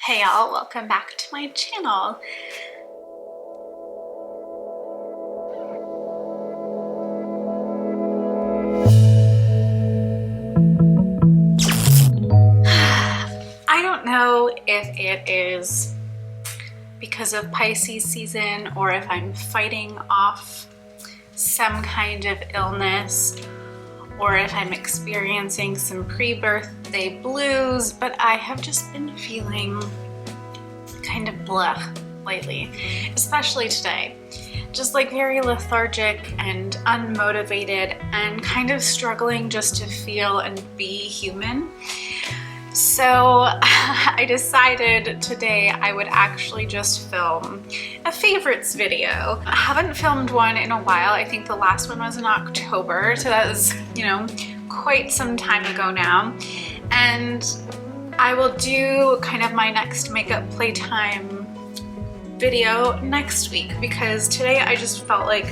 Hey y'all, welcome back to my channel. I don't know if it is because of Pisces season or if I'm fighting off some kind of illness or if I'm experiencing some pre-birthday blues, but I have just been feeling kind of blah lately, especially today. Just like very lethargic and unmotivated and kind of struggling just to feel and be human. So I decided today I would actually just film a favorites video. I haven't filmed one in a while. I think the last one was in October, so that was, quite some time ago now. And I will do kind of my next makeup playtime video next week, because today I just felt like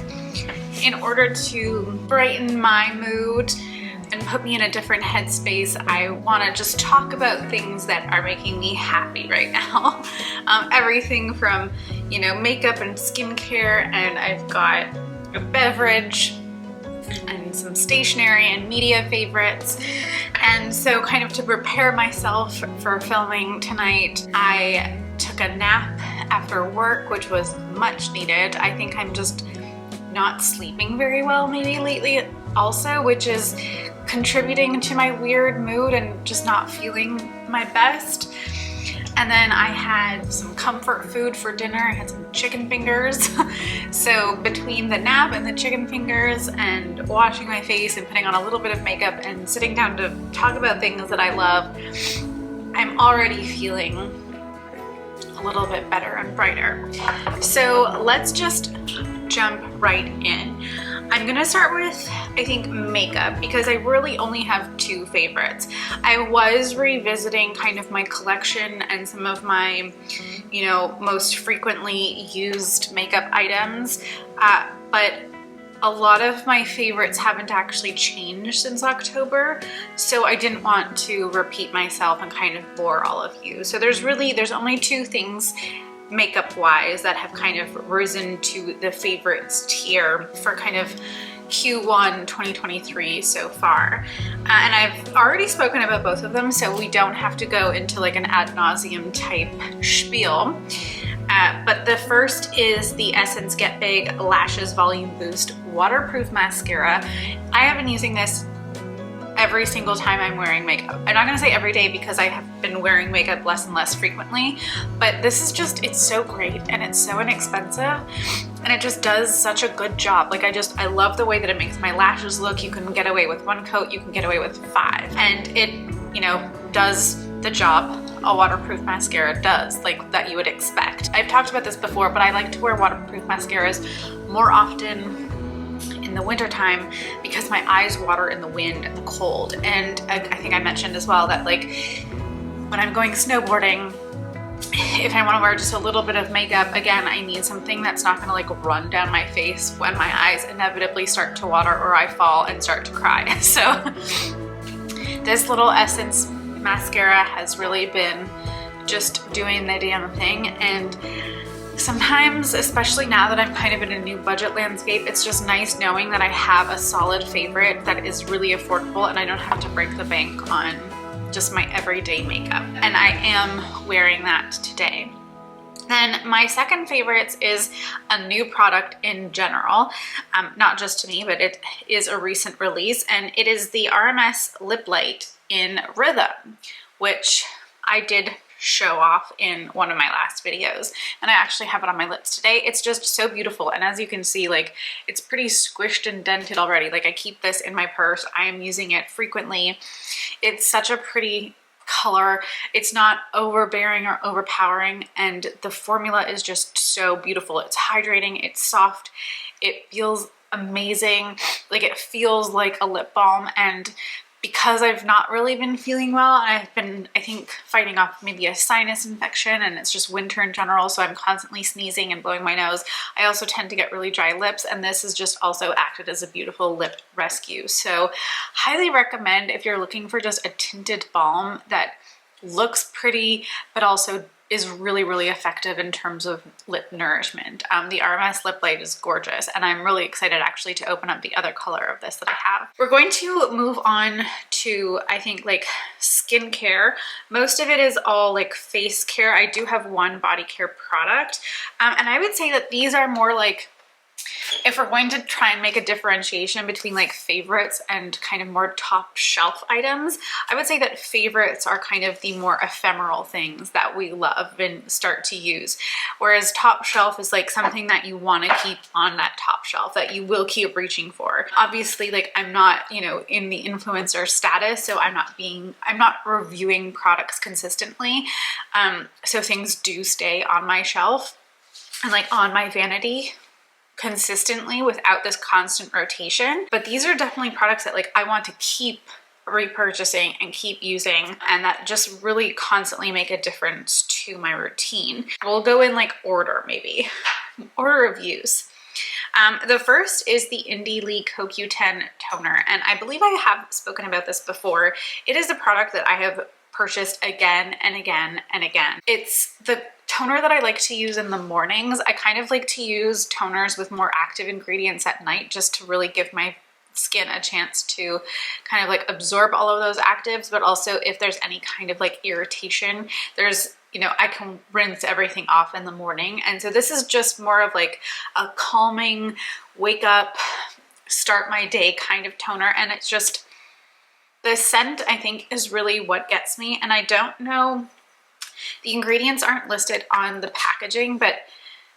in order to brighten my mood and put me in a different headspace, I want to just talk about things that are making me happy right now. Everything from, makeup and skincare, and I've got a beverage and some stationery and media favorites. And so kind of to prepare myself for filming tonight, I took a nap after work, which was much needed. I think I'm just not sleeping very well maybe lately also, which is contributing to my weird mood and just not feeling my best. And then I had some comfort food for dinner. I had some chicken fingers. So between the nap and the chicken fingers and washing my face and putting on a little bit of makeup and sitting down to talk about things that I love, I'm already feeling a little bit better and brighter. So let's just jump right in. I'm gonna start with, I think, makeup, because I really only have two favorites. I was revisiting kind of my collection and some of my, most frequently used makeup items, but a lot of my favorites haven't actually changed since October, so I didn't want to repeat myself and kind of bore all of you. So there's only two things makeup wise that have kind of risen to the favorites tier for kind of Q1 2023 so far. And I've already spoken about both of them, so we don't have to go into like an ad nauseum type spiel. But the first is the Essence Get Big Lashes Volume Boost Waterproof Mascara. I have been using this every single time I'm wearing makeup. I'm not gonna say every day because I have been wearing makeup less and less frequently, but this is just, it's so great and it's so inexpensive and it just does such a good job. Like I love the way that it makes my lashes look. You can get away with one coat, you can get away with 5. And it, does the job a waterproof mascara does, like that you would expect. I've talked about this before, but I like to wear waterproof mascaras more often in the wintertime because my eyes water in the wind and the cold. And I think I mentioned as well that like when I'm going snowboarding, if I want to wear just a little bit of makeup, again, I need something that's not going to like run down my face when my eyes inevitably start to water or I fall and start to cry. So this little Essence mascara has really been just doing the damn thing. And sometimes, especially now that I'm kind of in a new budget landscape, it's just nice knowing that I have a solid favorite that is really affordable and I don't have to break the bank on just my everyday makeup. And I am wearing that today. Then my second favorite is a new product in general, not just to me, but it is a recent release, and it is the RMS Lip Light in Rhythm, which I did show off in one of my last videos, and I actually have it on my lips today. It's just so beautiful, and as you can see, like, it's pretty squished and dented already. Like, I keep this in my purse. I am using it frequently. It's such a pretty color. It's not overbearing or overpowering, and the formula is just so beautiful. It's hydrating, it's soft, it feels amazing. Like, it feels like a lip balm. And because I've not really been feeling well, I've been, I think, fighting off maybe a sinus infection, and it's just winter in general, so I'm constantly sneezing and blowing my nose. I also tend to get really dry lips, and this has just also acted as a beautiful lip rescue. So highly recommend if you're looking for just a tinted balm that looks pretty but also is really, really effective in terms of lip nourishment. The RMS lip light is gorgeous, and I'm really excited actually to open up the other color of this that I have. We're going to move on to, I think, like skincare. Most of it is all like face care. I do have one body care product, and I would say that these are more like, if we're going to try and make a differentiation between like favorites and kind of more top shelf items, I would say that favorites are kind of the more ephemeral things that we love and start to use. Whereas top shelf is like something that you want to keep on that top shelf, that you will keep reaching for. Obviously, like I'm not, you know, in the influencer status, so I'm not reviewing products consistently. So things do stay on my shelf and like on my vanity consistently without this constant rotation. But these are definitely products that like I want to keep repurchasing and keep using, and that just really constantly make a difference to my routine. We'll go in like order, maybe order of use. The first is the Indie Lee CoQ10 toner, and I believe I have spoken about this before. It is a product that I have purchased again and again and again. It's the toner that I like to use in the mornings. I kind of like to use toners with more active ingredients at night, just to really give my skin a chance to kind of like absorb all of those actives, but also if there's any kind of like irritation, there's, you know, I can rinse everything off in the morning. And so this is just more of like a calming, wake up, start my day kind of toner. And it's just, the scent I think is really what gets me. And I don't know, the ingredients aren't listed on the packaging, but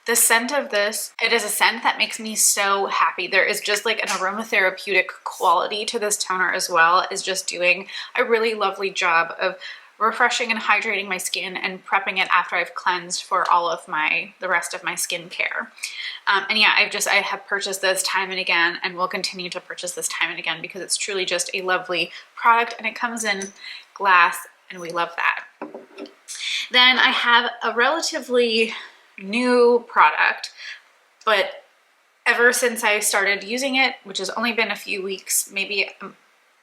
the scent of this, it is a scent that makes me so happy. There is just like an aromatherapeutic quality to this toner as well, is just doing a really lovely job of refreshing and hydrating my skin and prepping it after I've cleansed for all of the rest of my skincare. And yeah, I have purchased this time and again, and will continue to purchase this time and again because it's truly just a lovely product, and it comes in glass, and we love that. Then I have a relatively new product, but ever since I started using it, which has only been a few weeks, maybe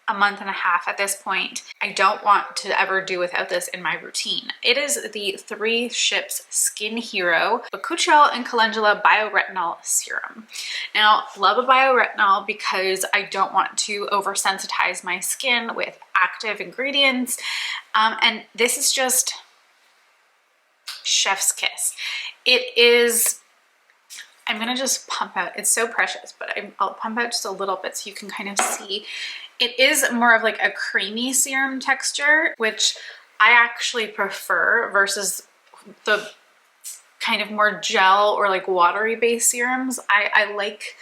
a month and a half at this point, I don't want to ever do without this in my routine. It is the 3 Ships Skin Hero Bakuchiol and Calendula Bioretinol Serum. Now, love a bioretinol because I don't want to oversensitize my skin with active ingredients. And this is just chef's kiss. It is, I'm gonna just pump out, it's so precious, but I'll pump out just a little bit so you can kind of see. It is more of like a creamy serum texture, which I actually prefer versus the kind of more gel or like watery based serums. I like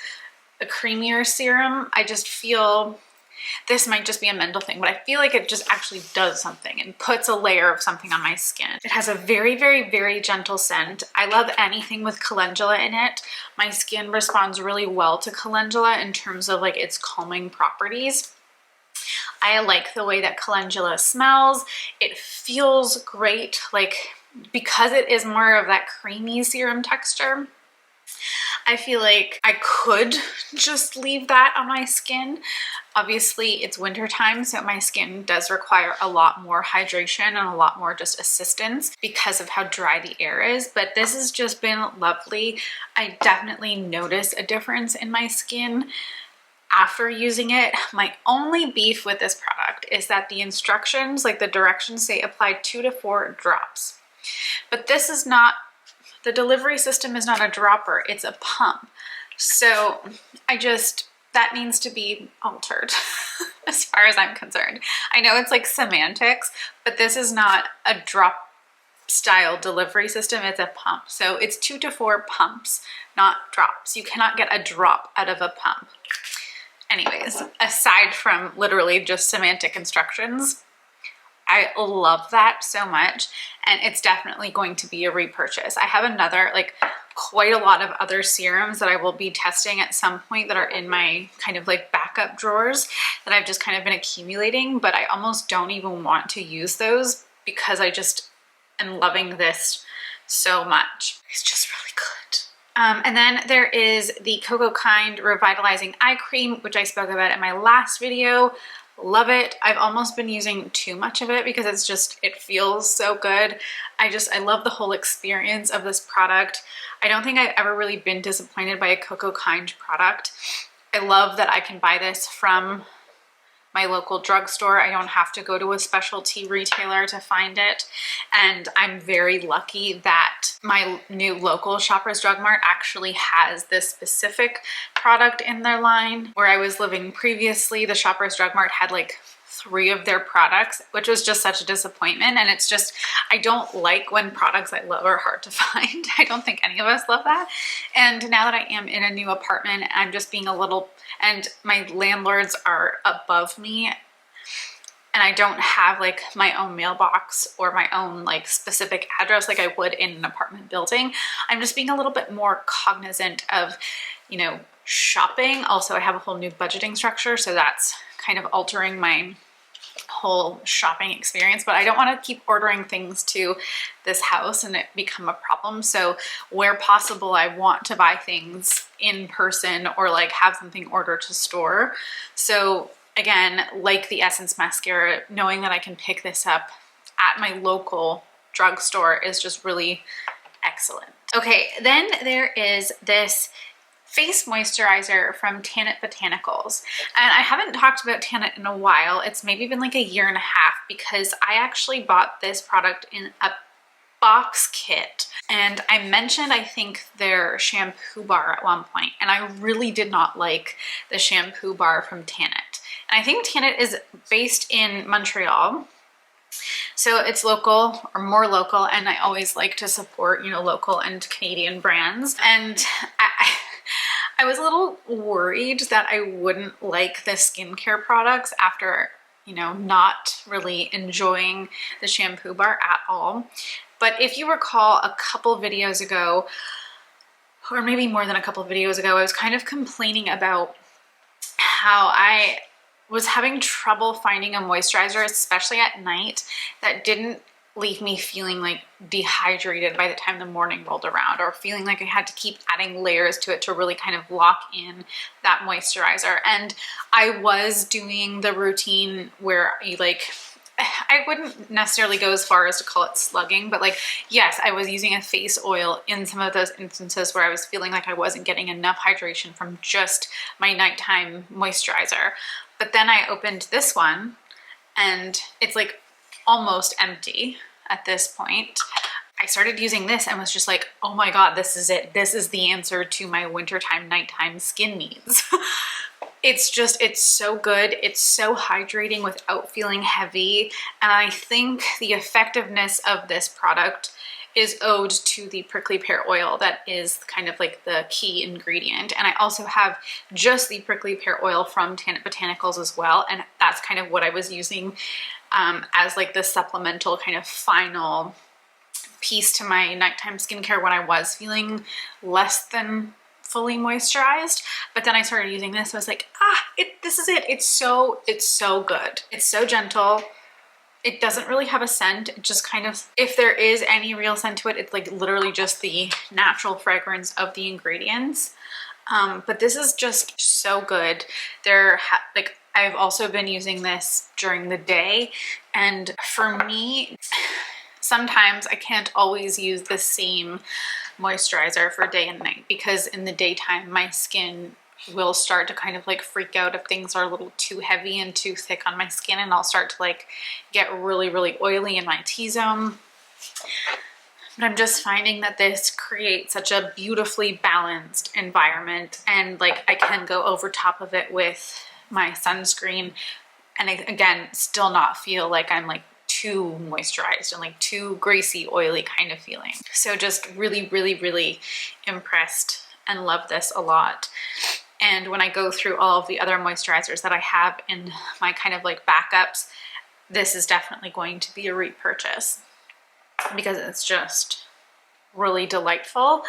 a creamier serum. I just feel, this might just be a mental thing, but I feel like it just actually does something and puts a layer of something on my skin. It has a very, very, very gentle scent. I love anything with calendula in it. My skin responds really well to calendula in terms of like its calming properties. I like the way that calendula smells. It feels great, like because it is more of that creamy serum texture. I feel like I could just leave that on my skin. Obviously, it's winter time, so my skin does require a lot more hydration and a lot more just assistance because of how dry the air is, but this has just been lovely. I definitely notice a difference in my skin after using it. My only beef with this product is that the instructions, like the directions, say apply 2 to 4 drops. But this is not, the delivery system is not a dropper, it's a pump. So that needs to be altered as far as I'm concerned. I know it's like semantics, but this is not a drop style delivery system, it's a pump. So it's 2 to 4 pumps, not drops. You cannot get a drop out of a pump. Anyways, aside from literally just semantic instructions, I love that so much, and it's definitely going to be a repurchase. I have another, like quite a lot of other serums that I will be testing at some point that are in my kind of like backup drawers that I've just kind of been accumulating, but I almost don't even want to use those because I just am loving this so much. It's just really good. And then there is the Cocoa Kind Revitalizing Eye Cream, which I spoke about in my last video. Love it. I've almost been using too much of it because it's just, it feels so good. I love the whole experience of this product. I don't think I've ever really been disappointed by a Coco Kind product. I love that I can buy this from my local drugstore. I don't have to go to a specialty retailer to find it. And I'm very lucky that my new local Shoppers Drug Mart actually has this specific product in their line. Where I was living previously, the Shoppers Drug Mart had like 3 of their products, which was just such a disappointment. And it's just, I don't like when products I love are hard to find. I don't think any of us love that. And now that I am in a new apartment, I'm just being a little, and my landlords are above me, and I don't have like my own mailbox or my own like specific address like I would in an apartment building. I'm just being a little bit more cognizant of, you know, shopping. Also, I have a whole new budgeting structure, so that's kind of altering my whole shopping experience, but I don't want to keep ordering things to this house and it become a problem. So where possible, I want to buy things in person or like have something ordered to store. So again, like the Essence mascara, knowing that I can pick this up at my local drugstore is just really excellent. Okay, then there is this face moisturizer from Tanit Botanicals. And I haven't talked about Tanit in a while. It's maybe been like a year and a half because I actually bought this product in a box kit. And I mentioned, I think, their shampoo bar at one point, and I really did not like the shampoo bar from Tanit. And I think Tanit is based in Montreal. So it's local or more local, and I always like to support, you know, local and Canadian brands. And I was a little worried that I wouldn't like the skincare products after, you know, not really enjoying the shampoo bar at all. But if you recall a couple videos ago, or maybe more than a couple videos ago, I was kind of complaining about how I was having trouble finding a moisturizer, especially at night, that didn't leave me feeling like dehydrated by the time the morning rolled around, or feeling like I had to keep adding layers to it to really kind of lock in that moisturizer. And I was doing the routine where you like, I wouldn't necessarily go as far as to call it slugging, but like, yes, I was using a face oil in some of those instances where I was feeling like I wasn't getting enough hydration from just my nighttime moisturizer. But then I opened this one and it's like almost empty at this point. I started using this and was just like, oh my God, this is it. This is the answer to my wintertime, nighttime skin needs. It's so good. It's so hydrating without feeling heavy. And I think the effectiveness of this product is owed to the prickly pear oil that is kind of like the key ingredient. And I also have just the prickly pear oil from Tanit Botanicals as well. And that's kind of what I was using as like the supplemental kind of final piece to my nighttime skincare when I was feeling less than fully moisturized. But then I started using this. I was like, this is it. It's so good. It's so gentle. It doesn't really have a scent. It just kind of, if there is any real scent to it, it's like literally just the natural fragrance of the ingredients. But this is just so good. Like, I've also been using this during the day, and for me, sometimes I can't always use the same moisturizer for day and night, because in the daytime my skin will start to kind of like freak out if things are a little too heavy and too thick on my skin, and I'll start to like get really oily in my T-zone. But I'm just finding that this creates such a beautifully balanced environment, and like I can go over top of it with my sunscreen and again still not feel like I'm like too moisturized and like too greasy, oily kind of feeling. So just really impressed and love this a lot. And when I go through all of the other moisturizers that I have in my kind of like backups, this is definitely going to be a repurchase because it's just really delightful.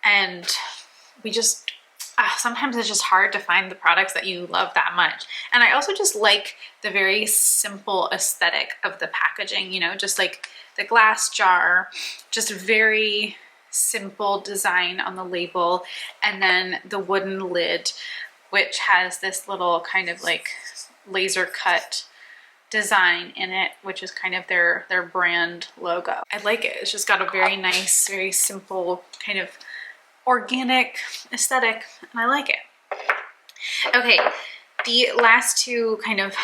And we just, sometimes it's just hard to find the products that you love that much. And I also just like the very simple aesthetic of the packaging, you know, just like the glass jar, just very simple design on the label, and then the wooden lid, which has this little kind of like laser cut design in it, which is kind of their brand logo. I like it. It's just got a very nice, very simple kind of organic aesthetic, and I like it. Okay, the last two kind of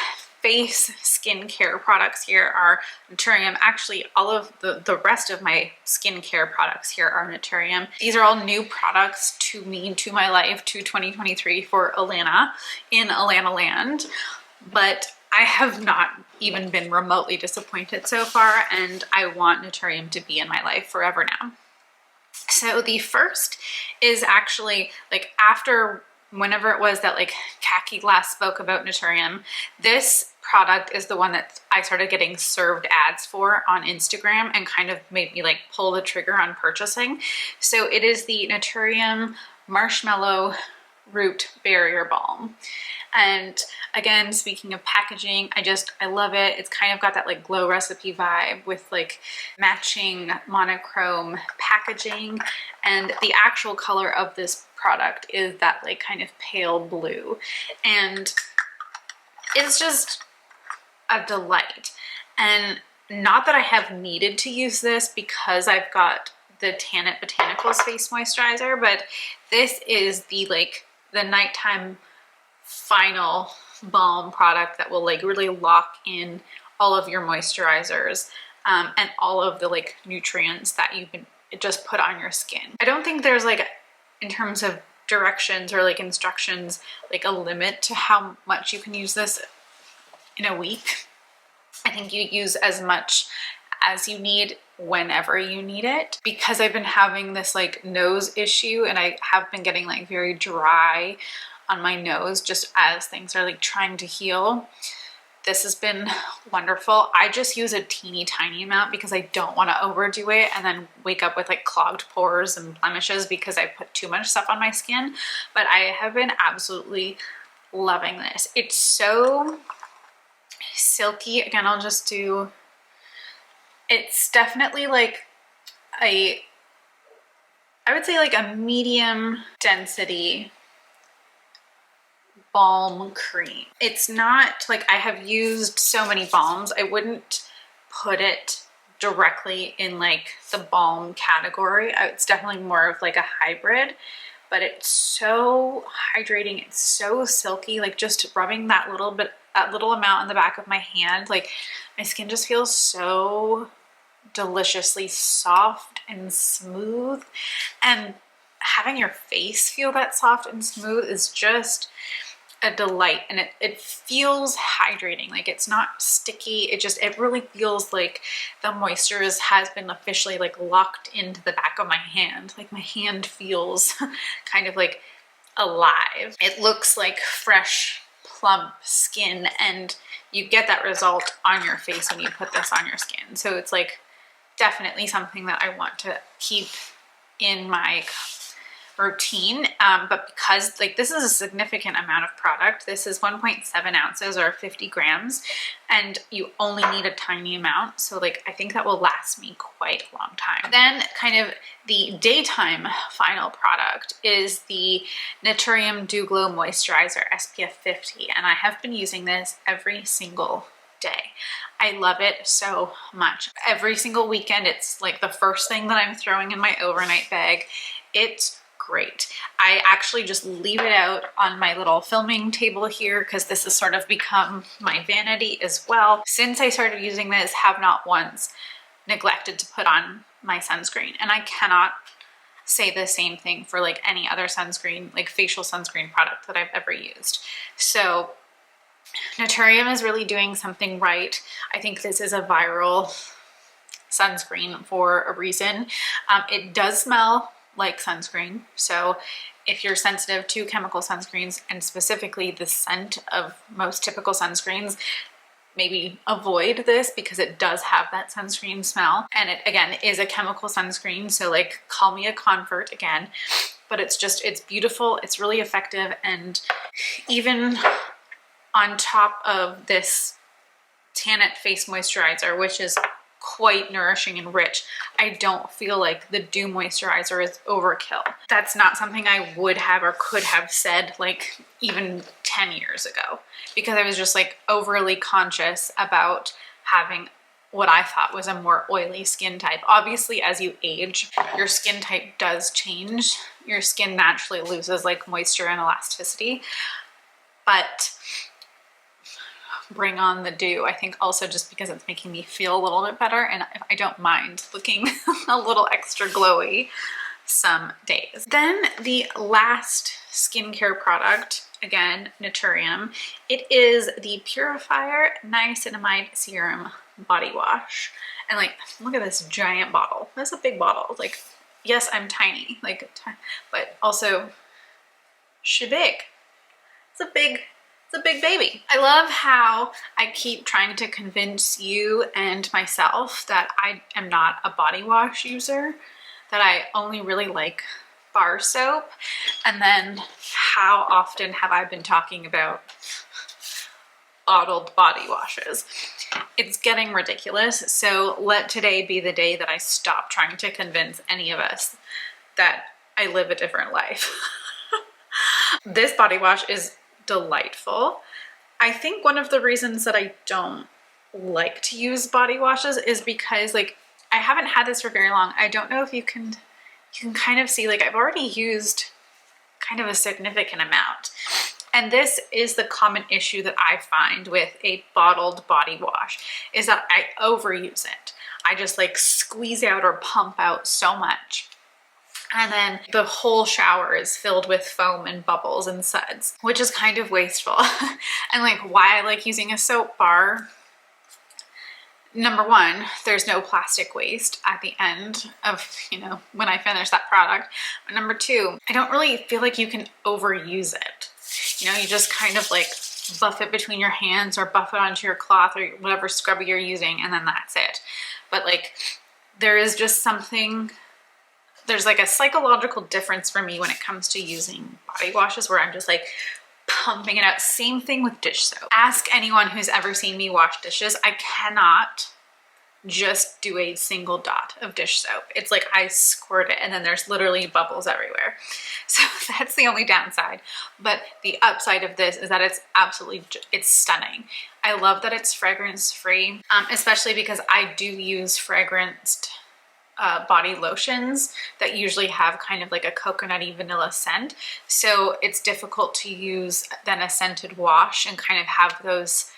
face skincare products here are Naturium. Actually, all of the rest of my skincare products here are Naturium. These are all new products to me, to my life, to 2023 for Alanna in Alanna land. But I have not even been remotely disappointed so far, and I want Naturium to be in my life forever now. So the first is actually like after whenever it was that like Khaki last spoke about Naturium, this product is the one that I started getting served ads for on Instagram and kind of made me like pull the trigger on purchasing. So it is the Naturium Marshmallow Root Barrier Balm. And again, speaking of packaging, I love it. It's kind of got that like Glow Recipe vibe with like matching monochrome packaging. And the actual color of this product is that like kind of pale blue. And it's just a delight. And not that I have needed to use this because I've got the Tanit Botanicals face moisturizer, but this is the like the nighttime final balm product that will like really lock in all of your moisturizers and all of the like nutrients that you can just put on your skin. I don't think there's like, in terms of directions or like instructions, like a limit to how much you can use this in a week. I think you use as much as you need whenever you need it. Because I've been having this like nose issue and I have been getting like very dry on my nose just as things are like trying to heal. This has been wonderful. I just use a teeny tiny amount because I don't want to overdo it and then wake up with like clogged pores and blemishes because I put too much stuff on my skin. But I have been absolutely loving this. It's so silky. Again, I'll just do, it's definitely like I would say like a medium density balm cream. It's not like, I have used so many balms, I wouldn't put it directly in like the balm category. It's definitely more of like a hybrid, but it's so hydrating. It's so silky. Like just rubbing that little bit, that little amount in the back of my hand, like my skin just feels so deliciously soft and smooth. And having your face feel that soft and smooth is just a delight. And it feels hydrating. Like it's not sticky. It really feels like the moisture has been officially like locked into the back of my hand. Like my hand feels kind of like alive. It looks like fresh, plump skin, and you get that result on your face when you put this on your skin. So it's like definitely something that I want to keep in my routine, but because like this is a significant amount of product, this is 1.7 ounces or 50 grams, and you only need a tiny amount, so like I think that will last me quite a long time. Then kind of the daytime final product is the Naturium Dew Glow Moisturizer SPF 50, and I have been using this every single day. I love it so much. Every single weekend, it's like the first thing that I'm throwing in my overnight bag. It's great. I actually just leave it out on my little filming table here because this has sort of become my vanity as well. Since I started using this, have not once neglected to put on my sunscreen. And I cannot say the same thing for like any other sunscreen, like facial sunscreen product that I've ever used. So Naturium is really doing something right. I think this is a viral sunscreen for a reason. It does smell like sunscreen, so if you're sensitive to chemical sunscreens and specifically the scent of most typical sunscreens, maybe avoid this because it does have that sunscreen smell. And it again is a chemical sunscreen, so like call me a convert again, but it's beautiful, it's really effective. And even on top of this Tanit face moisturizer, which is quite nourishing and rich, I don't feel like the Dew moisturizer is overkill. That's not something I would have or could have said like even 10 years ago, because I was just like overly conscious about having what I thought was a more oily skin type. Obviously, as you age, your skin type does change. Your skin naturally loses like moisture and elasticity, but bring on the dew. I think also just because it's making me feel a little bit better, and I don't mind looking a little extra glowy some days. Then the last skincare product, again, Naturium. It is the Purifier Niacinamide Serum Body Wash. And like, look at this giant bottle. That's a big bottle. Like, yes, I'm tiny, like, but also she big. It's a big baby. I love how I keep trying to convince you and myself that I am not a body wash user, that I only really like bar soap. And then how often have I been talking about bottled body washes? It's getting ridiculous. So let today be the day that I stop trying to convince any of us that I live a different life. This body wash is delightful. I think one of the reasons that I don't like to use body washes is because like I haven't had this for very long. I don't know if you can kind of see, like I've already used kind of a significant amount. And this is the common issue that I find with a bottled body wash, is that I overuse it. I just like squeeze out or pump out so much. And then the whole shower is filled with foam and bubbles and suds, which is kind of wasteful. And like why I like using a soap bar, number one, there's no plastic waste at the end of, you know, when I finish that product. But number two, I don't really feel like you can overuse it. You know, you just kind of like buff it between your hands or buff it onto your cloth or whatever scrubber you're using, and then that's it. But like there is just something, there's like a psychological difference for me when it comes to using body washes where I'm just like pumping it out. Same thing with dish soap. Ask anyone who's ever seen me wash dishes. I cannot just do a single dot of dish soap. It's like I squirt it and then there's literally bubbles everywhere. So that's the only downside. But the upside of this is that it's absolutely, it's stunning. I love that it's fragrance free, especially because I do use fragranced body lotions that usually have kind of like a coconutty vanilla scent. So it's difficult to use then a scented wash and kind of have those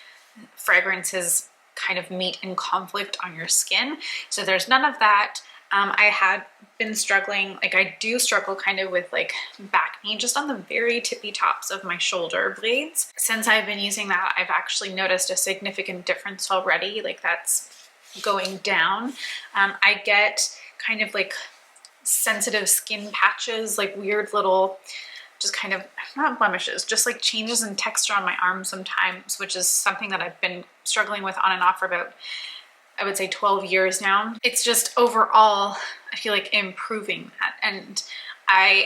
fragrances kind of meet in conflict on your skin. So there's none of that. I had been struggling, like I do struggle kind of with like back pain just on the very tippy tops of my shoulder blades. Since I've been using that, I've actually noticed a significant difference already. Like that's going down. I get kind of like sensitive skin patches, like weird little, just kind of, not blemishes, just like changes in texture on my arms sometimes, which is something that I've been struggling with on and off for about, I would say 12 years now. It's just overall, I feel like improving that. And I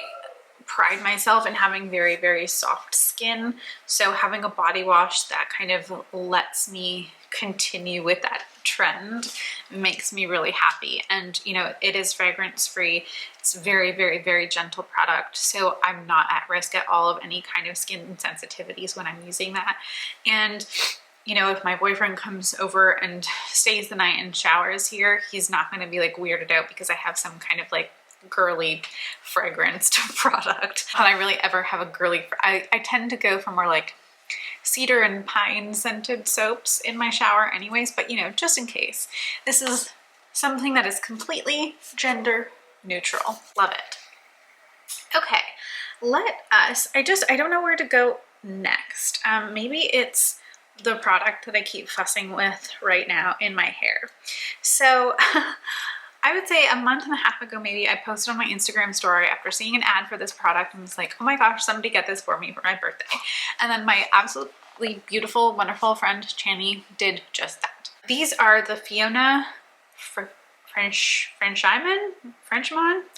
pride myself in having very, very soft skin. So having a body wash that kind of lets me continue with that trend makes me really happy. And you know, it is fragrance free. It's very, very, very gentle product. So I'm not at risk at all of any kind of skin sensitivities when I'm using that. And you know, if my boyfriend comes over and stays the night and showers here, he's not going to be like weirded out because I have some kind of like girly fragranced product. If I really ever have a girly, I tend to go for more like cedar and pine scented soaps in my shower anyways, but you know, just in case. This is something that is completely gender neutral. Love it. Okay, let us, I don't know where to go next. Maybe it's the product that I keep fussing with right now in my hair. So I would say a month and a half ago, maybe, I posted on my Instagram story after seeing an ad for this product and was like, oh my gosh, somebody get this for me for my birthday. And then my absolutely beautiful, wonderful friend, Channy, did just that. These are the Fiona Frenchman?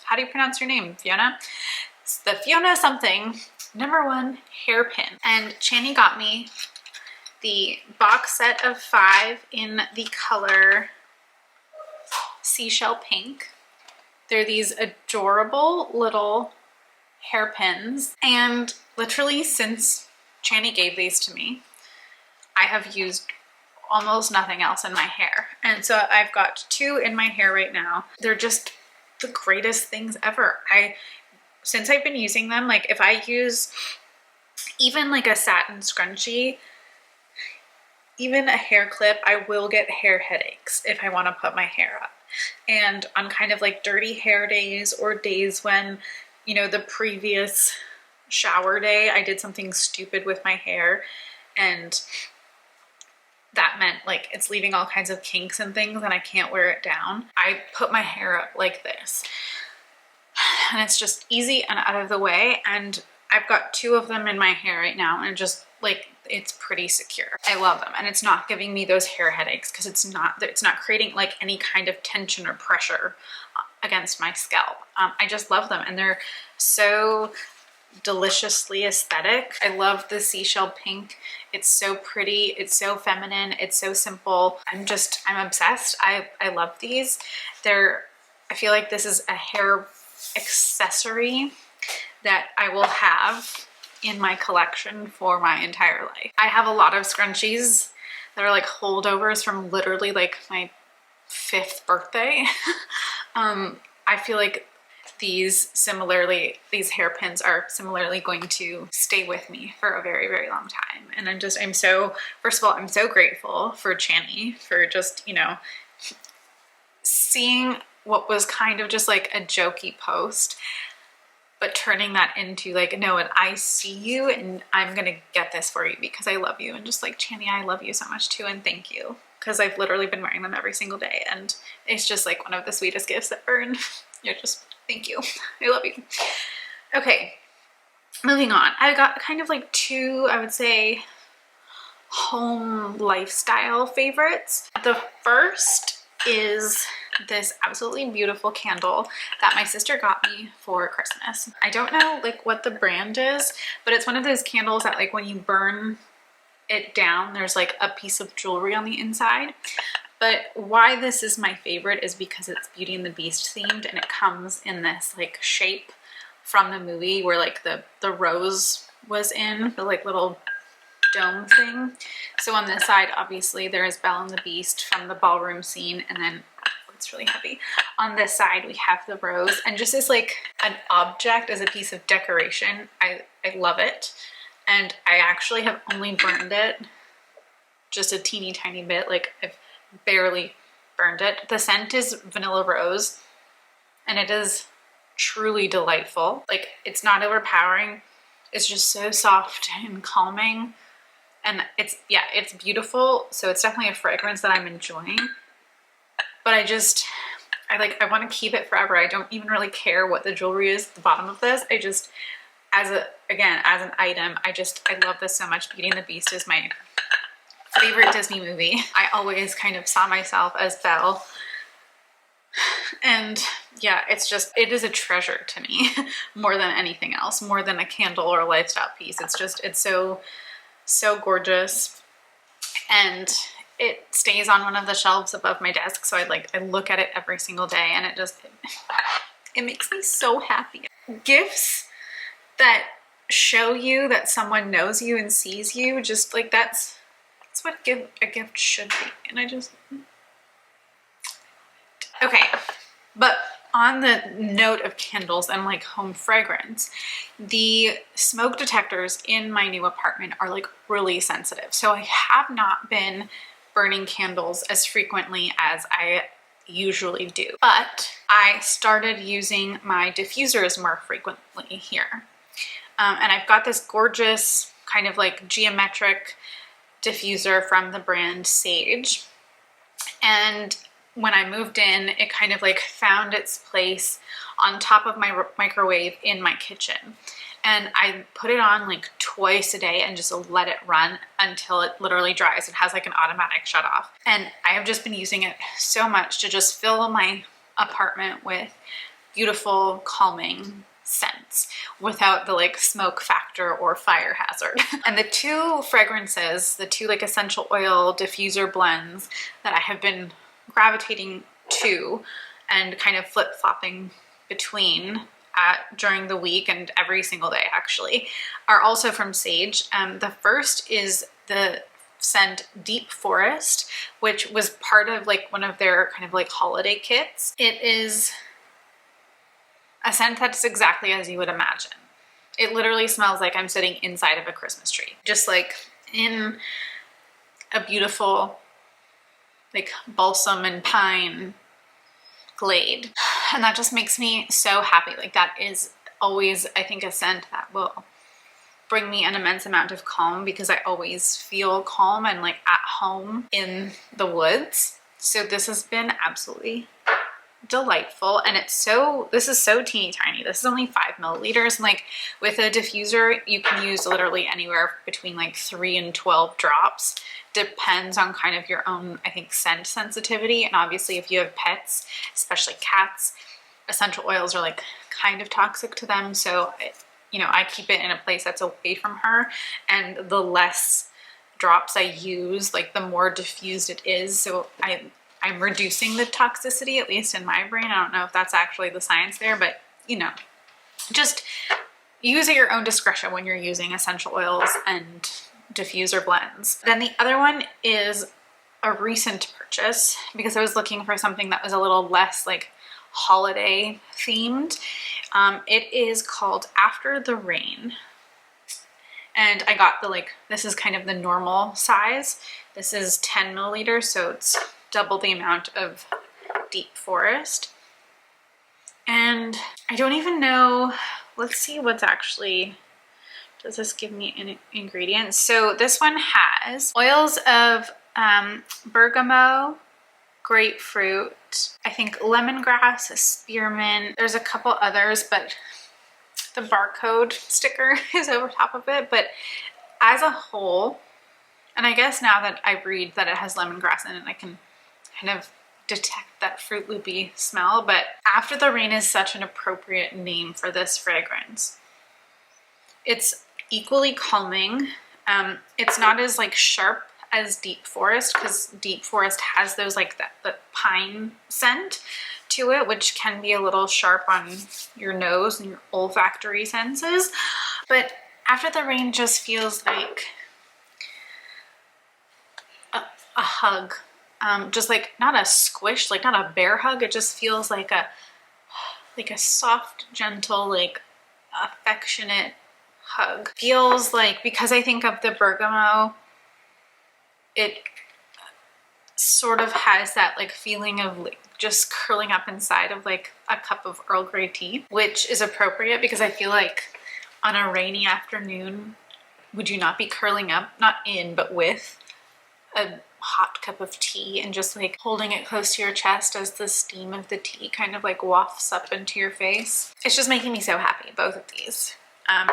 How do you pronounce your name, Fiona? It's the Fiona something #1 hairpin. And Channy got me the box set of 5 in the color Seashell Pink. They're these adorable little hairpins, and literally since Channy gave these to me. I have used almost nothing else in my hair. And so I've got 2 in my hair right now. They're just the greatest things ever. Since I've been using them, like if I use even like a satin scrunchie, even a hair clip, I will get hair headaches if I want to put my hair up. And on kind of like dirty hair days or days when, you know, the previous shower day I did something stupid with my hair and that meant like it's leaving all kinds of kinks and things and I can't wear it down, I put my hair up like this. And it's just easy and out of the way. And I've got 2 of them in my hair right now and just like, it's pretty secure. I love them. And it's not giving me those hair headaches because it's not creating like any kind of tension or pressure against my scalp. I just love them. And they're so deliciously aesthetic. I love the seashell pink. It's so pretty. It's so feminine. It's so simple. I'm obsessed. I love these. I feel like this is a hair accessory that I will have in my collection for my entire life. I have a lot of scrunchies that are like holdovers from literally like my 5th birthday. I feel like these hairpins are similarly going to stay with me for a very, very long time. And first of all, I'm so grateful for Channy for just, you know, seeing what was kind of just like a jokey post, but turning that into like, no, and I see you and I'm gonna get this for you because I love you. And just like, Channy, I love you so much too, and thank you. Because I've literally been wearing them every single day and it's just like one of the sweetest gifts ever. And you're just, thank you. I love you. Okay, moving on. I've got kind of like 2, I would say, home lifestyle favorites. The first is this absolutely beautiful candle that my sister got me for Christmas. I don't know like what the brand is, but it's one of those candles that like when you burn it down, there's like a piece of jewelry on the inside. But why this is my favorite is because it's Beauty and the Beast themed, and it comes in this like shape from the movie where like the rose was in the like little dome thing. So on this side, obviously there is Belle and the Beast from the ballroom scene, and then it's really heavy. On this side we have the rose, and just as like an object, as a piece of decoration, I love it. And I actually have only burned it just a teeny tiny bit, like I've barely burned it. The scent is vanilla rose and it is truly delightful. Like it's not overpowering, it's just so soft and calming, and it's beautiful. So it's definitely a fragrance that I'm enjoying, but I want to keep it forever. I don't even really care what the jewelry is at the bottom of this. I just, as an item, I love this so much. Beauty and the Beast is my favorite Disney movie. I always kind of saw myself as Belle. And yeah, it is a treasure to me more than anything else, more than a candle or a lifestyle piece. It's so gorgeous. And it stays on one of the shelves above my desk. So I look at it every single day, and it makes me so happy. Gifts that show you that someone knows you and sees you, just like that's what a gift should be. And okay, but on the note of candles and like home fragrance, the smoke detectors in my new apartment are like really sensitive. So I have not been burning candles as frequently as I usually do, but I started using my diffusers more frequently here. And I've got this gorgeous kind of like geometric diffuser from the brand Sage. And when I moved in, it kind of like found its place on top of my microwave in my kitchen. And I put it on like twice a day and just let it run until it literally dries. It has like an automatic shut off. And I have just been using it so much to just fill my apartment with beautiful, calming scents without the like smoke factor or fire hazard. And the 2 fragrances, the 2 like essential oil diffuser blends that I have been gravitating to and kind of flip-flopping between during the week and every single day actually are also from Sage. The first is the scent Deep Forest, which was part of like one of their kind of like holiday kits. It is a scent that's exactly as you would imagine. It literally smells like I'm sitting inside of a Christmas tree, just like in a beautiful like balsam and pine glade. And that just makes me so happy. Like that is always, I think, a scent that will bring me an immense amount of calm, because I always feel calm and like at home in the woods. So this has been absolutely delightful. And this is so teeny tiny. This is only 5 milliliters. And like with a diffuser, you can use literally anywhere between like 3 and 12 drops. Depends on kind of your own, I think, scent sensitivity. And obviously if you have pets, especially cats, essential oils are like kind of toxic to them. So, you know, I keep it in a place that's away from her, and the less drops I use, like the more diffused it is. So I'm reducing the toxicity, at least in my brain. I don't know if that's actually the science there, but you know, just use at your own discretion when you're using essential oils and diffuser blends. Then the other one is a recent purchase, because I was looking for something that was a little less like holiday themed. It is called After the Rain. And I got the this is kind of the normal size. This is 10 milliliters, so it's double the amount of Deep Forest. And I don't even know, let's see what's actually, does this give me an ingredient? So this one has oils of bergamot, grapefruit, I think lemongrass, spearmint. There's a couple others, but the barcode sticker is over top of it. But as a whole, and I guess now that I read that it has lemongrass in it, I can kind of detect that Fruit Loopy smell. But After the Rain is such an appropriate name for this fragrance. It's equally calming. It's not as like sharp as Deep Forest, because Deep Forest has those like the pine scent to it, which can be a little sharp on your nose and your olfactory senses. But After the Rain just feels like a hug. Just like not a squish, like not a bear hug. It just feels like a soft, gentle, like affectionate hug. Feels like, because I think of the bergamot, it sort of has that like feeling of like just curling up inside of like a cup of Earl Grey tea, which is appropriate because I feel like on a rainy afternoon, would you not be curling up, not in, but with a hot cup of tea and just like holding it close to your chest as the steam of the tea kind of like wafts up into your face? It's just making me so happy, both of these.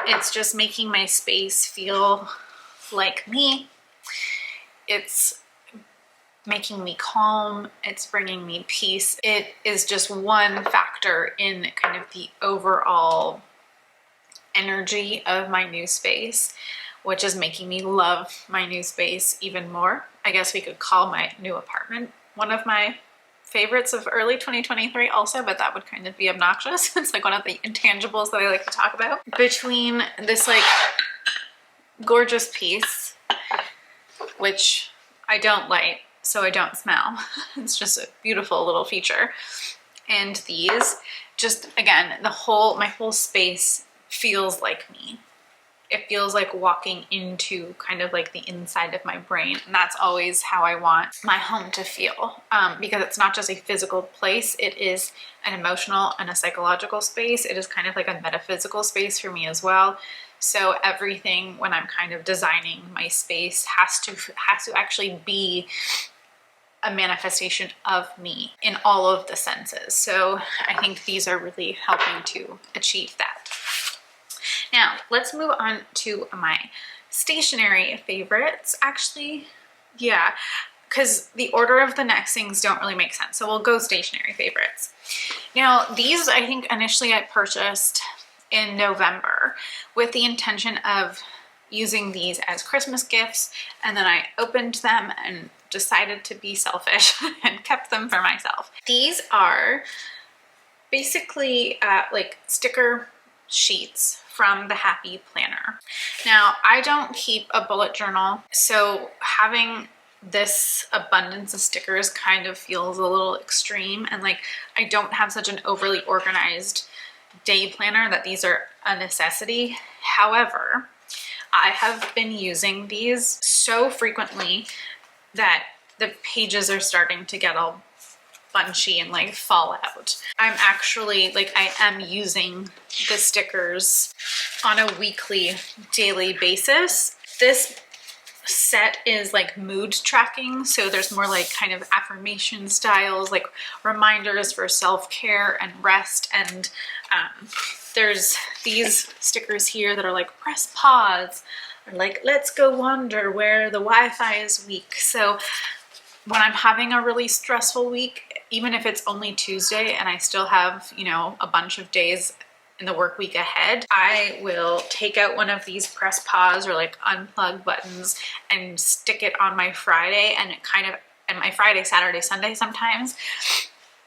It's just making my space feel like me. It's making me calm. It's bringing me peace. It is just one factor in kind of the overall energy of my new space, which is making me love my new space even more. I guess we could call my new apartment one of my favorites of early 2023 also, but that would kind of be obnoxious. It's like one of the intangibles that I like to talk about. Between this like gorgeous piece, which I don't light, so I don't smell. It's just a beautiful little feature. And these, just again, my whole space feels like me. It feels like walking into kind of like the inside of my brain. And that's always how I want my home to feel, because it's not just a physical place. It is an emotional and a psychological space. It is kind of like a metaphysical space for me as well. So everything when I'm kind of designing my space has to actually be a manifestation of me in all of the senses. So I think these are really helping to achieve that. Now, let's move on to my stationery favorites. Actually, yeah, because the order of the next things don't really make sense. So we'll go stationery favorites. Now, these I think initially I purchased in November with the intention of using these as Christmas gifts, and then I opened them and decided to be selfish and kept them for myself. These are basically like sticker sheets from the Happy Planner. Now, I don't keep a bullet journal, so having this abundance of stickers kind of feels a little extreme, and like I don't have such an overly organized day planner that these are a necessity. However, I have been using these so frequently that the pages are starting to get all bunchy and like fall out. I'm actually like, I am using the stickers on a weekly, daily basis. This set is like mood tracking, so there's more like kind of affirmation styles, like reminders for self-care and rest, and there's these stickers here that are like press pause, or like let's go wander where the Wi-Fi is weak. So when I'm having a really stressful week, even if it's only Tuesday and I still have, you know, a bunch of days in the work week ahead, I will take out one of these press pause or like unplug buttons and stick it on my Friday, and it kind of, and my Friday, Saturday, Sunday sometimes,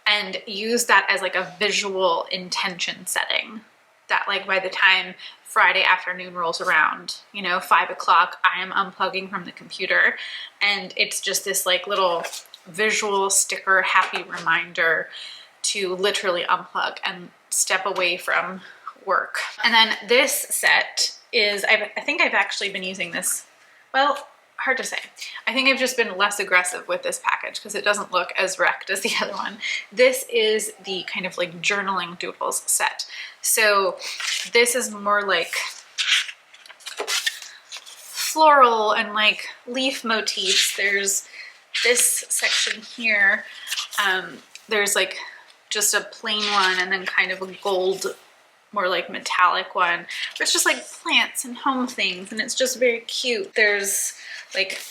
and use that as like a visual intention setting, that like by the time Friday afternoon rolls around, you know, 5 o'clock, I am unplugging from the computer, and it's just this like little visual sticker happy reminder to literally unplug and step away from work. And then this set is, I think I've actually been using this, well, hard to say. I think I've just been less aggressive with this package because it doesn't look as wrecked as the other one. This is the kind of like journaling doodles set. So this is more like floral and like leaf motifs. There's this section here. There's like just a plain one, and then kind of a gold, more like metallic one, where it's just like plants and home things, and it's just very cute. There's like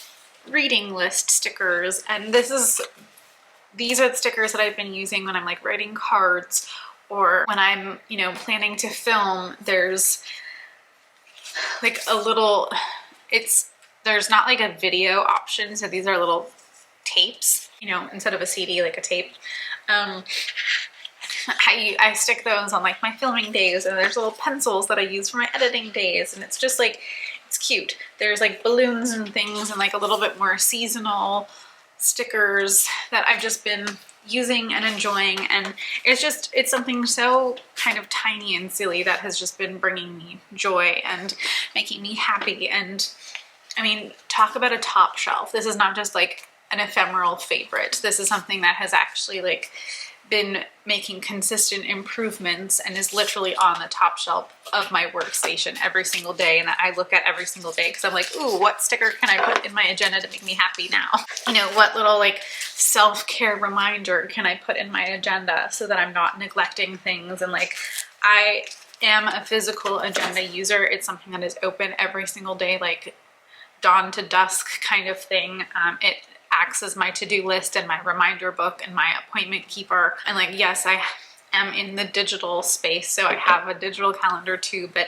reading list stickers, and these are the stickers that I've been using when I'm like writing cards, or when I'm, you know, planning to film. There's like a little, there's not like a video option, so these are little tapes, you know, instead of a CD, like a tape. I stick those on like my filming days, and there's little pencils that I use for my editing days, and it's just like, it's cute. There's like balloons and things, and like a little bit more seasonal stickers that I've just been using and enjoying, and it's something so kind of tiny and silly that has just been bringing me joy and making me happy. And I mean, talk about a top shelf. This is not just like an ephemeral favorite. This is something that has actually like been making consistent improvements and is literally on the top shelf of my workstation every single day, and that I look at every single day because I'm like, ooh, what sticker can I put in my agenda to make me happy now? You know, what little like self-care reminder can I put in my agenda so that I'm not neglecting things? And like, I am a physical agenda user. It's something that is open every single day, like dawn to dusk kind of thing. It acts as my to-do list and my reminder book and my appointment keeper. And like, yes, I am in the digital space, so I have a digital calendar too, but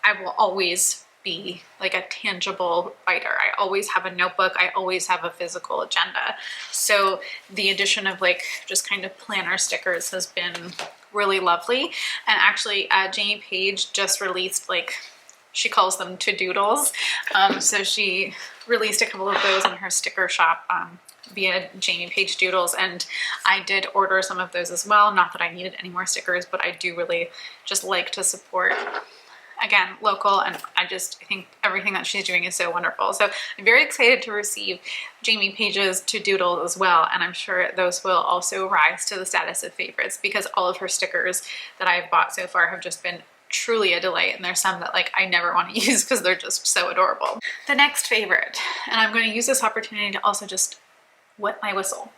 I will always be like a tangible writer. I always have a notebook. I always have a physical agenda. So the addition of like just kind of planner stickers has been really lovely. And actually Jamie Page just released, like, she calls them to-doodles. So she released a couple of those in her sticker shop via Jamie Page Doodles, and I did order some of those as well. Not that I needed any more stickers, but I do really just like to support, again, local, and I think everything that she's doing is so wonderful. So I'm very excited to receive Jamie Page's to-doodles as well, and I'm sure those will also rise to the status of favorites, because all of her stickers that I've bought so far have just been truly a delight, and there's some that like I never want to use because they're just so adorable. The next favorite, and I'm going to use this opportunity to also just wet my whistle.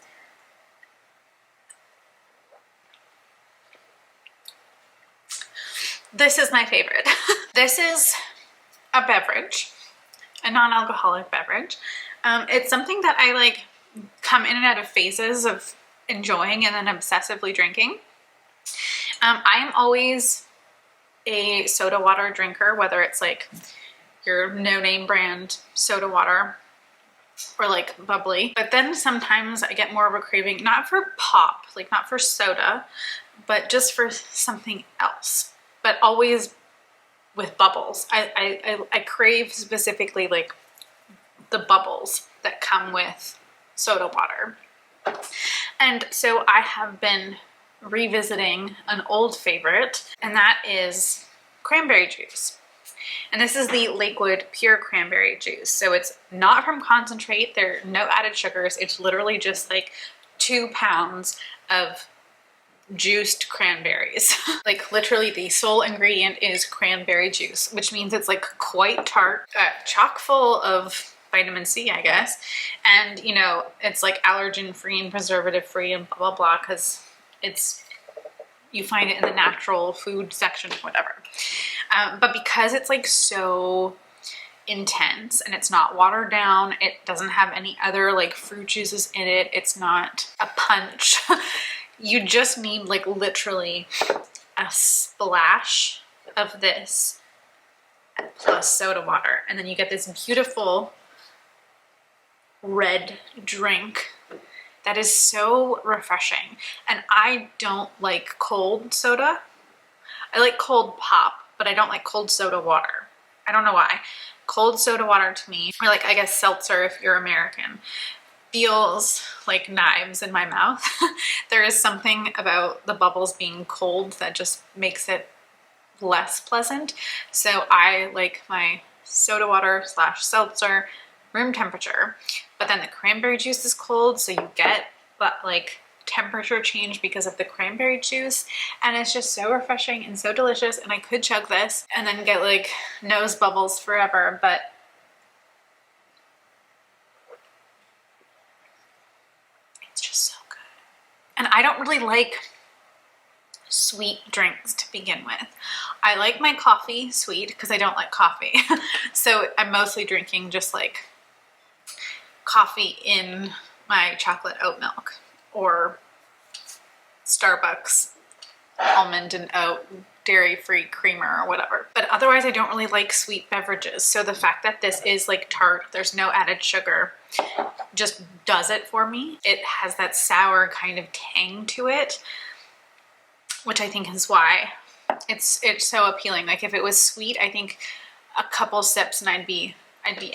This is my favorite. This is a beverage, a non-alcoholic beverage. It's something that I like come in and out of phases of enjoying and then obsessively drinking. I am always a soda water drinker, whether it's like your no-name brand soda water or like bubbly. But then sometimes I get more of a craving, not for pop, like not for soda, but just for something else, but always with bubbles. I crave specifically like the bubbles that come with soda water. And so I have been revisiting an old favorite, and that is cranberry juice. And this is the liquid pure cranberry juice. So it's not from concentrate, there are no added sugars. It's literally just like 2 pounds of juiced cranberries. Like literally the sole ingredient is cranberry juice, which means it's like quite tart, chock full of vitamin C, I guess. And you know, it's like allergen free and preservative free and blah, blah, blah, because you find it in the natural food section, whatever. But because it's like so intense and it's not watered down, it doesn't have any other like fruit juices in it, it's not a punch. You just need like literally a splash of this plus soda water, and then you get this beautiful red drink that is so refreshing. And I don't like cold soda. I like cold pop, but I don't like cold soda water. I don't know why. Cold soda water to me, or like I guess seltzer if you're American, feels like knives in my mouth. There is something about the bubbles being cold that just makes it less pleasant. So I like my soda water / seltzer room temperature, but then the cranberry juice is cold, so you get that like temperature change because of the cranberry juice, and it's just so refreshing and so delicious. And I could chug this and then get like nose bubbles forever, but it's just so good. And I don't really like sweet drinks to begin with. I like my coffee sweet because I don't like coffee. So I'm mostly drinking just like coffee in my chocolate oat milk or Starbucks almond and oat dairy-free creamer or whatever. But otherwise I don't really like sweet beverages. So the fact that this is like tart, there's no added sugar, just does it for me. It has that sour kind of tang to it, which I think is why it's so appealing. Like if it was sweet, I think a couple sips and I'd be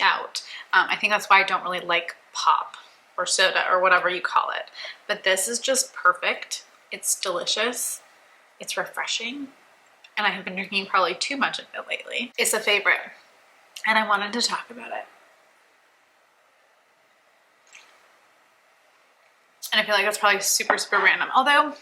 out. I think that's why I don't really like pop or soda or whatever you call it. But this is just perfect. It's delicious. It's refreshing. And I have been drinking probably too much of it lately. It's a favorite. And I wanted to talk about it. And I feel like that's probably super, super random. Although,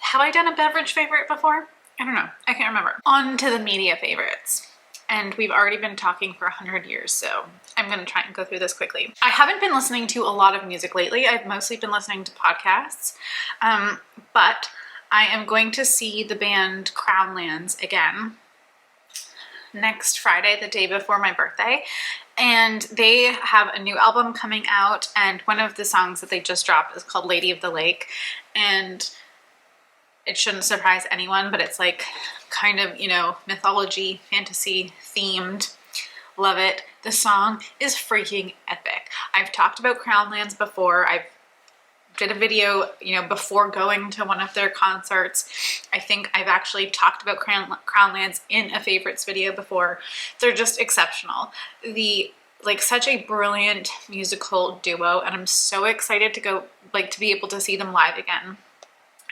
have I done a beverage favorite before? I don't know. I can't remember. On to the media favorites. And we've already been talking for 100 years, so I'm going to try and go through this quickly. I haven't been listening to a lot of music lately. I've mostly been listening to podcasts, but I am going to see the band Crownlands again next Friday, the day before my birthday. And they have a new album coming out, and one of the songs that they just dropped is called Lady of the Lake. And it shouldn't surprise anyone, but it's like kind of, you know, mythology, fantasy themed. Love it. The song is freaking epic. I've talked about Crownlands before. I've did a video, you know, before going to one of their concerts. I think I've actually talked about Crownlands in a favorites video before. They're just exceptional. Like such a brilliant musical duo, and I'm so excited to go, like, to be able to see them live again.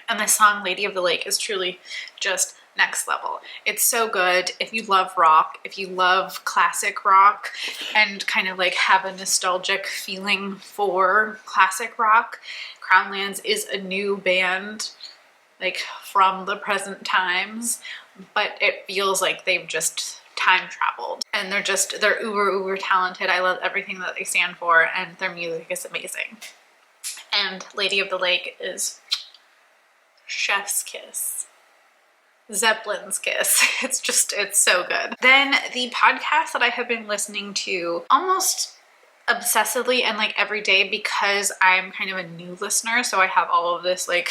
And the song Lady of the Lake is truly just next level. It's so good. If you love rock, if you love classic rock and kind of like have a nostalgic feeling for classic rock, Crownlands is a new band, like from the present times, but it feels like they've just time traveled. And they're uber talented. I love everything that they stand for, and their music is amazing. And Lady of the Lake is chef's kiss. Zeppelin's kiss. It's so good. Then the podcast that I have been listening to almost obsessively and like every day, because I'm kind of a new listener, so I have all of this like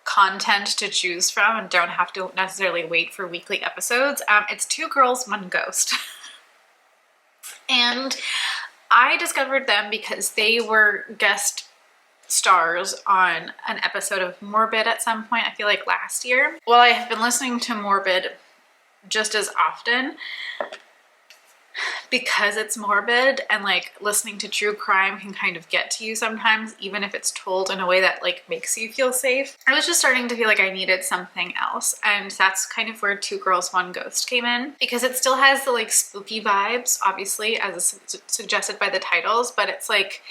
content to choose from and don't have to necessarily wait for weekly episodes. It's Two Girls, One Ghost. And I discovered them because they were guest stars on an episode of Morbid at some point, I feel like last year. Well, I have been listening to Morbid just as often because it's morbid, and like listening to true crime can kind of get to you sometimes, even if it's told in a way that like makes you feel safe. I was just starting to feel like I needed something else, and that's kind of where Two Girls One Ghost came in, because it still has the like spooky vibes, obviously, as suggested by the titles, but it's like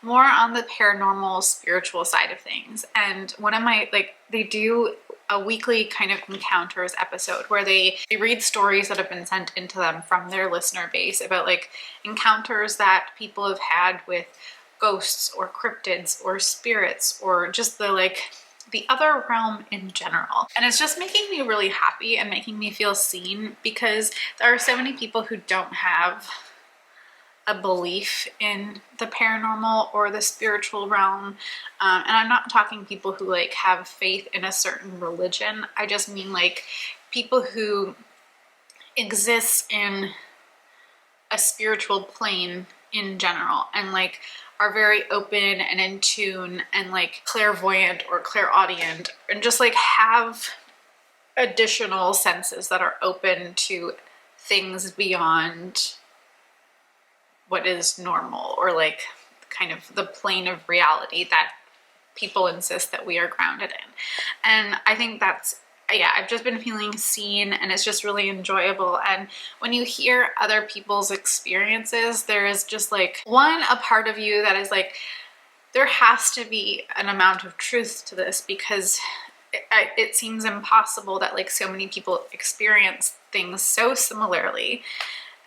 more on the paranormal spiritual side of things. And one of my, like, they do a weekly kind of encounters episode where they read stories that have been sent into them from their listener base about like encounters that people have had with ghosts or cryptids or spirits or just the like the other realm in general. And it's just making me really happy and making me feel seen, because there are so many people who don't have a belief in the paranormal or the spiritual realm. And I'm not talking people who like have faith in a certain religion. I just mean like people who exist in a spiritual plane in general and like are very open and in tune and like clairvoyant or clairaudient, and just like have additional senses that are open to things beyond what is normal, or like kind of the plane of reality that people insist that we are grounded in. And I think that's, yeah, I've just been feeling seen, and it's just really enjoyable. And when you hear other people's experiences, there is just like a part of you that is like, there has to be an amount of truth to this, because it seems impossible that like so many people experience things so similarly,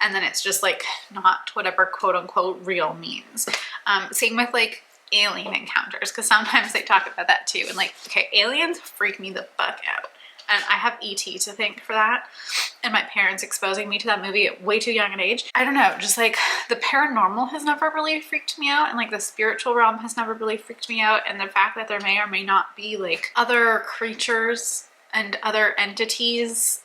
and then it's just like not whatever quote unquote real means. Same with like alien encounters, because sometimes they talk about that too. And like, okay, aliens freak me the fuck out. And I have E.T. to thank for that. And my parents exposing me to that movie at way too young an age. I don't know, just like the paranormal has never really freaked me out, and like the spiritual realm has never really freaked me out. And the fact that there may or may not be like other creatures and other entities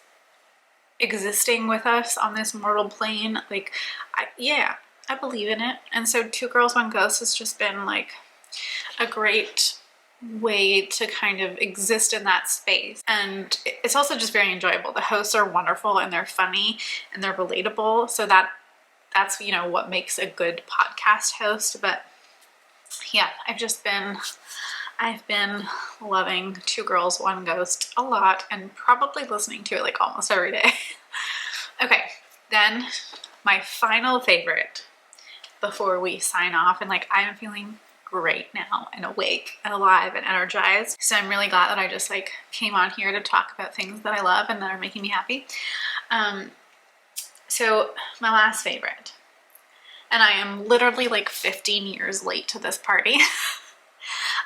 existing with us on this mortal plane, like I believe in it. And so Two Girls One Ghost has just been like a great way to kind of exist in that space. And it's also just very enjoyable. The hosts are wonderful, and they're funny, and they're relatable, so that's you know what makes a good podcast host. But yeah, I've been loving Two Girls One Ghost a lot, and probably listening to it like almost every day. Okay, then my final favorite before we sign off, and like I'm feeling great now and awake and alive and energized, so I'm really glad that I just like came on here to talk about things that I love and that are making me happy. So my last favorite, and I am literally like 15 years late to this party.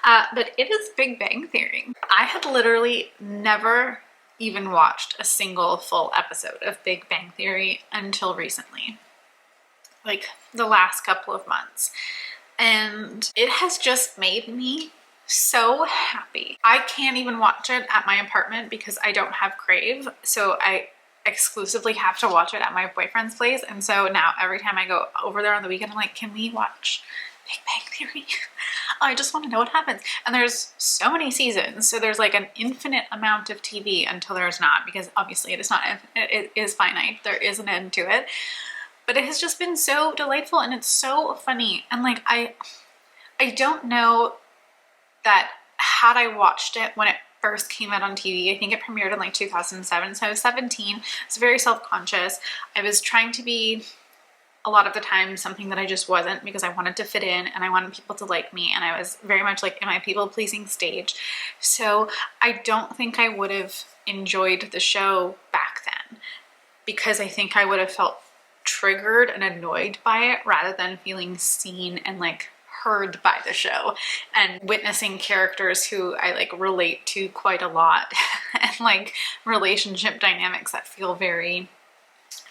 But it is Big Bang Theory. I had literally never even watched a single full episode of Big Bang Theory until recently, like the last couple of months. And it has just made me so happy. I can't even watch it at my apartment because I don't have Crave, so I exclusively have to watch it at my boyfriend's place. And so now every time I go over there on the weekend, I'm like, can we watch Big Bang Theory? I just want to know what happens. And there's so many seasons, so there's like an infinite amount of TV until there's not, because obviously it is not infinite, it is finite. There is an end to it. But it has just been so delightful, and it's so funny. And like I don't know that had I watched it when it first came out on TV, I think it premiered in like 2007, so I was 17. I was very self-conscious. I was trying to be a lot of the time something that I just wasn't, because I wanted to fit in and I wanted people to like me, and I was very much like in my people-pleasing stage. So I don't think I would have enjoyed the show back then, because I think I would have felt triggered and annoyed by it rather than feeling seen and like heard by the show and witnessing characters who I like relate to quite a lot and like relationship dynamics that feel very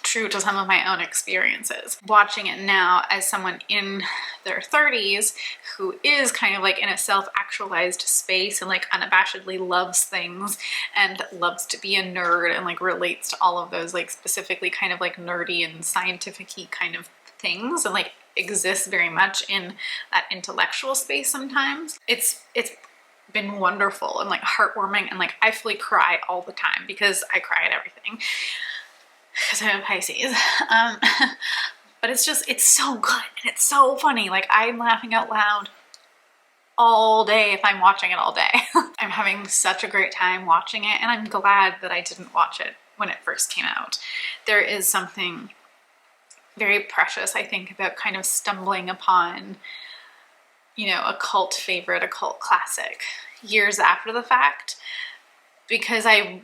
true to some of my own experiences. Watching it now as someone in their 30s who is kind of like in a self-actualized space and like unabashedly loves things and loves to be a nerd and like relates to all of those like specifically kind of like nerdy and scientific-y kind of things, and like exists very much in that intellectual space sometimes. It's been wonderful and like heartwarming, and like I fully cry all the time because I cry at everything because I'm a Pisces. But it's so good and it's so funny. Like I'm laughing out loud all day if I'm watching it all day. I'm having such a great time watching it, and I'm glad that I didn't watch it when it first came out. There is something very precious, I think, about kind of stumbling upon, you know, a cult favorite, a cult classic years after the fact, because I'm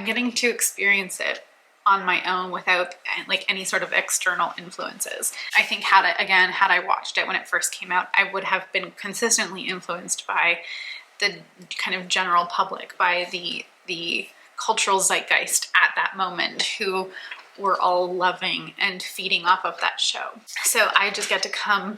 getting to experience it on my own without like any sort of external influences. I think had I watched it when it first came out, I would have been consistently influenced by the kind of general public, by the cultural zeitgeist at that moment, who were all loving and feeding off of that show. So I just get to come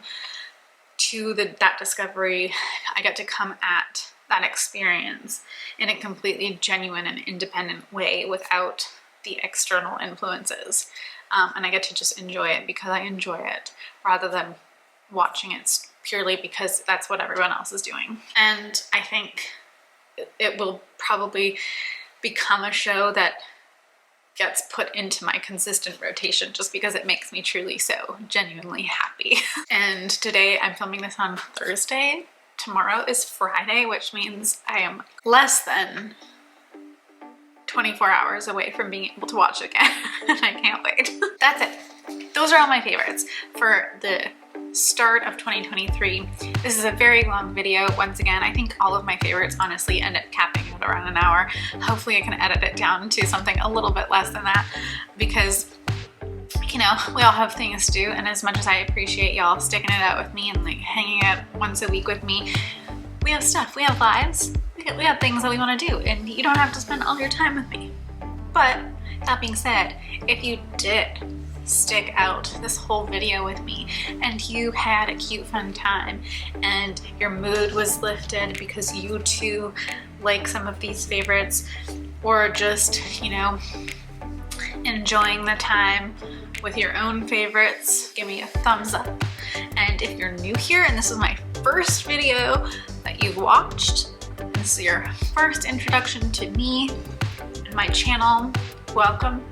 to that discovery. I get to come at that experience in a completely genuine and independent way without the external influences, and I get to just enjoy it because I enjoy it, rather than watching it purely because that's what everyone else is doing. And I think it will probably become a show that gets put into my consistent rotation just because it makes me truly so genuinely happy. And today I'm filming this on Thursday. Tomorrow is Friday, which means I am less than 24 hours away from being able to watch it again. And I can't wait. That's it. Those are all my favorites for the start of 2023. This is a very long video. Once again, I think all of my favorites honestly end up capping out around an hour. Hopefully I can edit it down to something a little bit less than that, because you know, we all have things to do, and as much as I appreciate y'all sticking it out with me and like hanging out once a week with me, we have stuff, we have lives, we have things that we want to do, and you don't have to spend all your time with me. But that being said, if you did stick out this whole video with me and you had a cute fun time and your mood was lifted because you too like some of these favorites, or just, you know, enjoying the time with your own favorites, give me a thumbs up. And if you're new here and this is my first video that you've watched, this is your first introduction to me and my channel, welcome.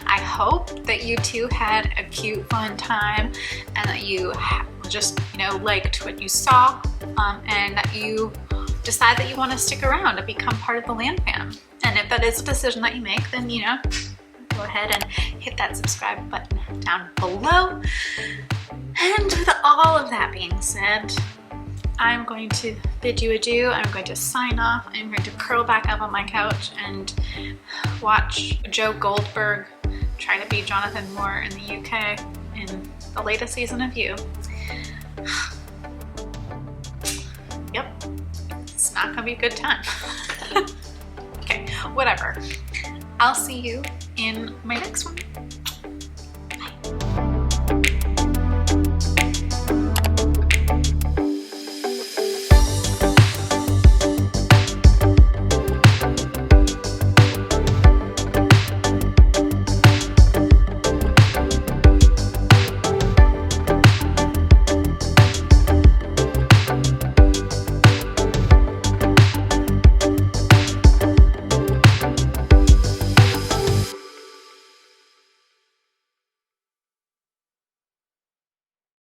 I hope that you too had a cute, fun time, and that you just, you know, liked what you saw, and that you decide that you want to stick around and become part of the Land fam. And if that is a decision that you make, then, you know, go ahead and hit that subscribe button down below. And with all of that being said, I'm going to bid you adieu. I'm going to sign off. I'm going to curl back up on my couch and watch Joe Goldberg try to be Jonathan Moore in the UK in the latest season of You. Yep, it's not gonna be a good time. Okay, whatever. I'll see you in my next one.